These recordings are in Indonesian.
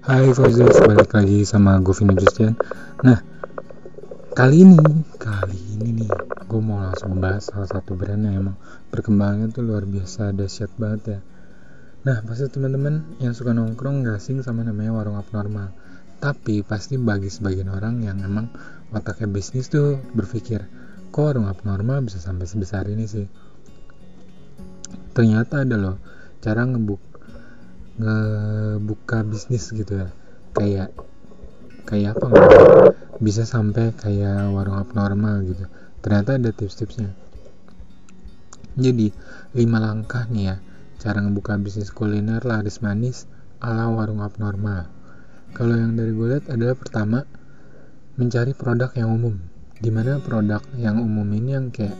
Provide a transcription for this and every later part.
Hai Fauzul, balik lagi sama gue Vino Justian. Nah, kali ini nih, gue mau langsung bahas salah satu brand yang emang perkembangannya tuh luar biasa dahsyat banget ya. Nah, pasti teman-teman yang suka nongkrong gak asing sama namanya warung abnormal. Tapi pasti bagi sebagian orang yang emang otaknya bisnis tuh berpikir, kok warung abnormal bisa sampai sebesar ini sih? Ternyata ada loh cara ngebuka bisnis gitu ya, kayak apa nggak bisa sampai kayak warung abnormal gitu. Ternyata ada tips-tipsnya. Jadi 5 langkah nih ya, cara ngebuka bisnis kuliner laris manis ala warung abnormal. Kalau yang dari gue lihat adalah pertama, mencari produk yang umum. Dimana produk yang umum ini yang kayak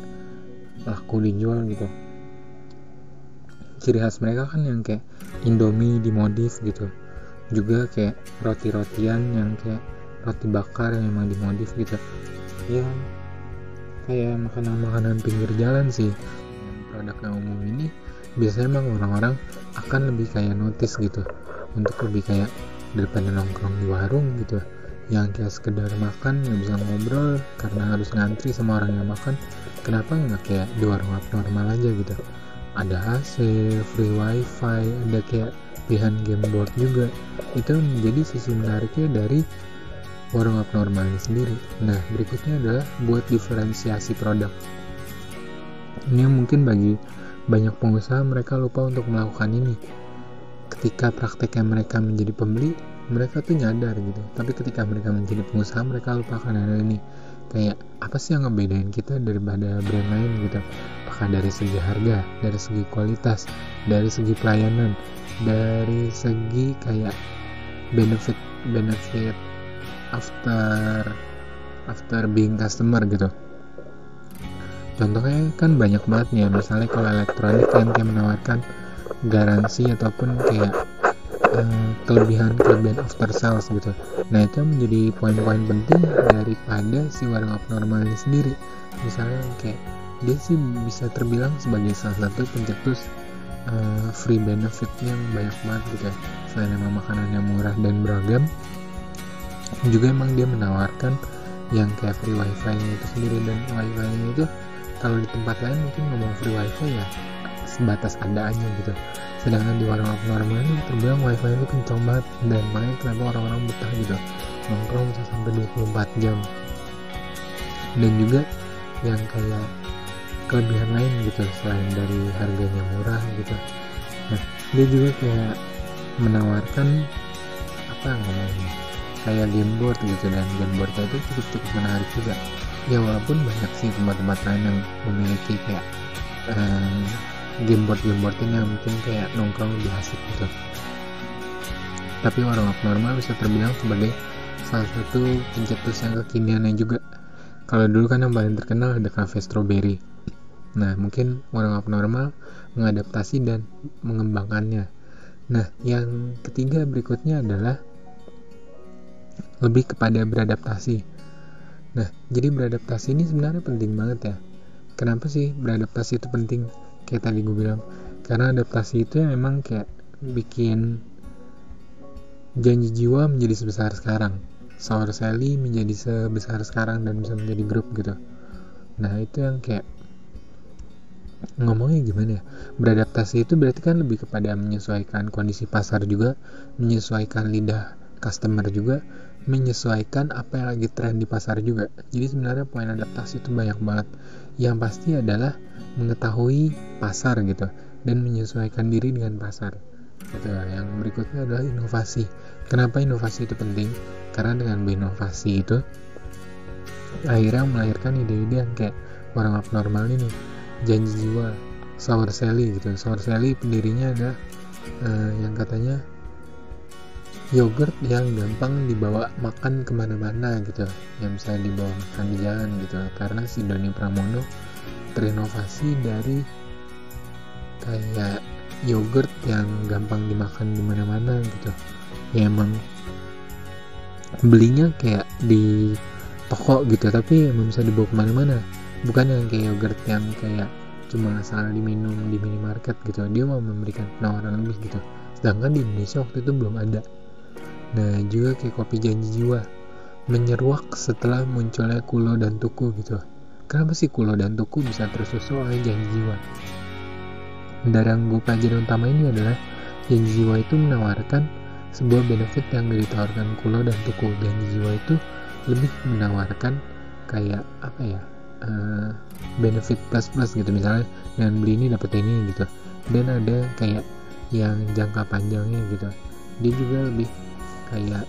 laku dijual gitu. Ciri khas mereka kan yang kayak Indomie dimodif gitu, juga kayak roti-rotian yang kayak roti bakar yang emang dimodif gitu ya, kayak makanan-makanan pinggir jalan sih. Produk yang umum ini biasanya emang orang-orang akan lebih kayak notice gitu, untuk lebih kayak daripada nongkrong di warung gitu yang kayak sekedar makan nggak bisa ngobrol karena harus ngantri sama orang yang makan. Kenapa nggak kayak di warung abnormal aja gitu, ada AC, free wifi, ada kayak pilihan game board juga. Itu menjadi sisi menariknya dari warung abnormal ini sendiri. Nah, berikutnya adalah buat diferensiasi produk. Ini yang mungkin bagi banyak pengusaha mereka lupa untuk melakukan ini. Ketika prakteknya mereka menjadi pembeli, mereka tuh nyadar gitu. Tapi ketika mereka menjadi pengusaha, mereka lupa akan hal ini. Kayak apa sih yang ngebedain kita daripada brand lain gitu? Apakah dari segi harga, dari segi kualitas, dari segi pelayanan, dari segi kayak benefit after being customer gitu. Contohnya kan banyak banget nih ya, misalnya kalau elektronik yang kayak menawarkan garansi ataupun kayak kelebihan after sales gitu. Nah, itu menjadi poin-poin penting daripada si warung abnormal ini sendiri. Misalnya kayak dia sih bisa terbilang sebagai salah satu pencetus free benefit yang banyak banget gitu ya. Selain emang makanannya murah dan beragam, juga emang dia menawarkan yang kayak free wifi nya itu sendiri. Dan wifi nya itu kalau di tempat lain mungkin ngomong free wifi ya sebatas ada aja gitu, sedangkan di warung abnormal ini terbilang wifi itu kencang banget, dan makanya kenapa orang-orang betah gitu nongkrong bisa sampai 24 jam. Dan juga yang kayak kelebihan lain gitu selain dari harganya murah gitu. Nah, dia juga kayak menawarkan apa ngomongnya kayak game board gitu, dan game boardnya itu cukup menarik juga ya, walaupun banyak sih tempat-tempat lain yang memiliki kayak game board ini yang mungkin kayak nongkrong lebih asik gitu. Tapi warung abnormal bisa terbilang sebagai salah satu pencetus yang kekiniannya juga. Kalau dulu kan yang paling terkenal ada cafe strawberry. Nah, mungkin warung abnormal mengadaptasi dan mengembangkannya. Nah, yang ketiga berikutnya adalah lebih kepada beradaptasi. Nah, jadi beradaptasi ini sebenarnya penting banget ya. Kenapa sih beradaptasi itu penting? Kayak tadi gue bilang, karena adaptasi itu memang kayak bikin Janji Jiwa menjadi sebesar sekarang, Sour Sally menjadi sebesar sekarang dan bisa menjadi grup gitu. Nah, itu yang kayak ngomongnya gimana ya, beradaptasi itu berarti kan lebih kepada menyesuaikan kondisi pasar juga, menyesuaikan lidah customer juga, menyesuaikan apa yang lagi tren di pasar juga. Jadi sebenarnya poin adaptasi itu banyak banget. Yang pasti adalah mengetahui pasar gitu dan menyesuaikan diri dengan pasar gitu. Yang berikutnya adalah inovasi. Kenapa inovasi itu penting? Karena dengan berinovasi itu akhirnya melahirkan ide-ide yang kayak warung abnormal ini, Janji Jiwa, Sour Sally gitu. Sour Sally pendirinya ada yang katanya yogurt yang gampang dibawa makan kemana-mana gitu, yang bisa dibawa makan di jalan gitu. Karena si Doni Pramono terinovasi dari kayak yogurt yang gampang dimakan di mana-mana gitu. Ya emang belinya kayak di toko gitu, tapi emang bisa dibawa kemana-mana. Bukan yang kayak yogurt yang kayak cuma asal diminum di minimarket gitu. Dia mau memberikan penawaran lebih gitu. Sedangkan di Indonesia waktu itu belum ada. Nah juga kayak kopi Janji Jiwa menyeruak setelah munculnya Kulo dan Tuku gitu. Kenapa sih Kulo dan Tuku bisa tersusul oleh Janji Jiwa? Dari yang gue pelajari utama ini adalah Janji Jiwa itu menawarkan sebuah benefit yang ditawarkan Kulo dan Tuku. Janji Jiwa itu lebih menawarkan kayak apa ya, benefit plus gitu, misalnya dengan beli ini dapat ini gitu, dan ada kayak yang jangka panjangnya gitu. Dia juga lebih kayak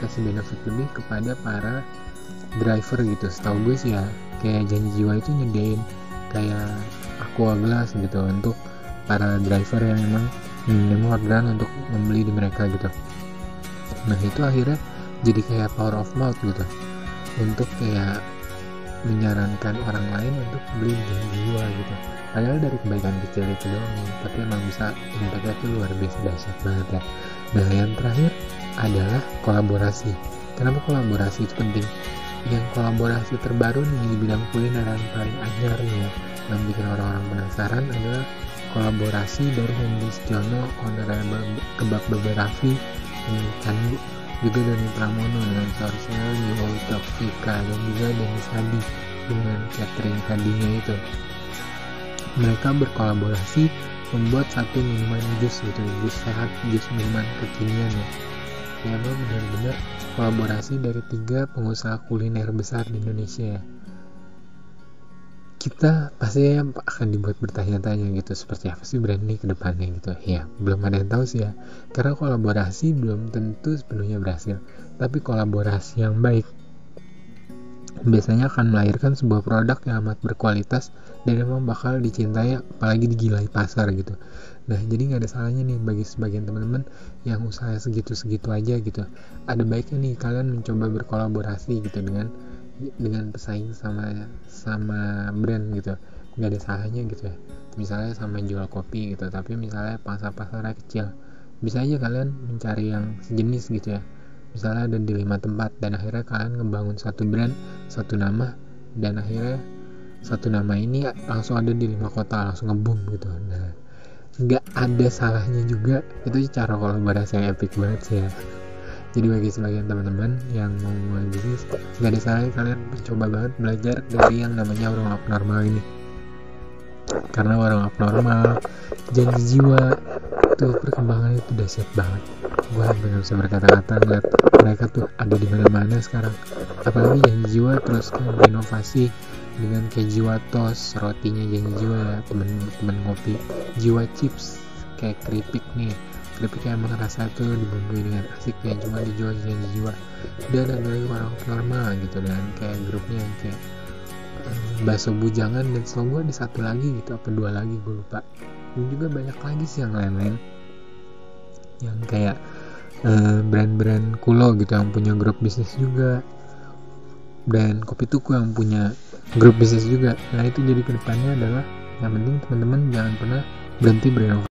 kasih benefit lebih kepada para driver gitu. Setahu gue sih ya, kayak Janji Jiwa itu nyediain kayak aqua glass gitu untuk para driver yang memang orderan untuk membeli di mereka gitu. Nah itu akhirnya jadi kayak power of mouth gitu, untuk kayak menyarankan orang lain untuk beli Janji Jiwa gitu. Padahal dari kebaikan kecil itu doang, tapi emang bisa impactnya tuh luar biasa dahsyat banget ya. Nah yang terakhir adalah kolaborasi. Kenapa kolaborasi itu penting? Yang kolaborasi terbaru nih di bidang kuliner yang paling anyar nih ya, yang bikin orang-orang penasaran adalah kolaborasi dari Hendy Stiono, Honorable Kebab Bebe Raffi, Candu, juga dari Pramono dengan Sorsel, Yoto, Vika, dan juga Dennis Hadi dengan catering tadinya itu. Mereka berkolaborasi membuat satu minuman jus gitu, jus sehat, jus minuman kekinian ya. Ya benar-benar kolaborasi dari 3 pengusaha kuliner besar di Indonesia ya. Kita pasti akan dibuat bertanya-tanya gitu, seperti apa sih brand ini ke depannya gitu ya. Belum ada yang tahu sih ya, karena kolaborasi belum tentu sepenuhnya berhasil, tapi kolaborasi yang baik biasanya akan melahirkan sebuah produk yang amat berkualitas dan memang bakal dicintai, apalagi digilai pasar gitu. Nah jadi nggak ada salahnya nih bagi sebagian teman-teman yang usaha segitu-segitu aja gitu, ada baiknya nih kalian mencoba berkolaborasi gitu dengan pesaing sama brand gitu. Nggak ada salahnya gitu ya, misalnya sama jual kopi gitu, tapi misalnya pasar-pasarnya kecil, bisa aja kalian mencari yang sejenis gitu ya, misalnya ada di 5 tempat, dan akhirnya kalian ngebangun satu brand, satu nama, dan akhirnya satu nama ini langsung ada di 5 kota, langsung nge-boom gitu. Nah nggak ada salahnya juga, itu cara kolaborasi yang epic banget sih ya. Jadi bagi sebagian teman-teman yang mau mulai bisnis, nggak ada salahnya kalian mencoba banget belajar dari yang namanya warung abnormal ini, karena warung abnormal, Janji Jiwa itu perkembangannya itu dahsyat banget. Gue hampir nggak bisa berkata-kata ngeliat mereka tuh ada di mana-mana sekarang. Apalagi Janji Jiwa terus kan berinovasi dengan kayak Jiwa Toast, rotinya Janji Jiwa ya, temen ngopi, Jiwa Chips kayak keripik nih, keripiknya emang rasa tuh dibumbui dengan asik yang cuma dijual di Janji Jiwa. Dan ada lagi warung normal gitu, dan kayak grupnya yang kayak bakso bujangan, dan selalu ada satu lagi gitu, apa 2 lagi gue lupa. Dan juga banyak lagi sih yang lain-lain yang kayak brand-brand kulo gitu yang punya grup bisnis juga, dan Kopi Tuku yang punya grup bisnis juga. Nah itu jadi kedepannya adalah yang penting teman-teman jangan pernah berhenti berinovasi.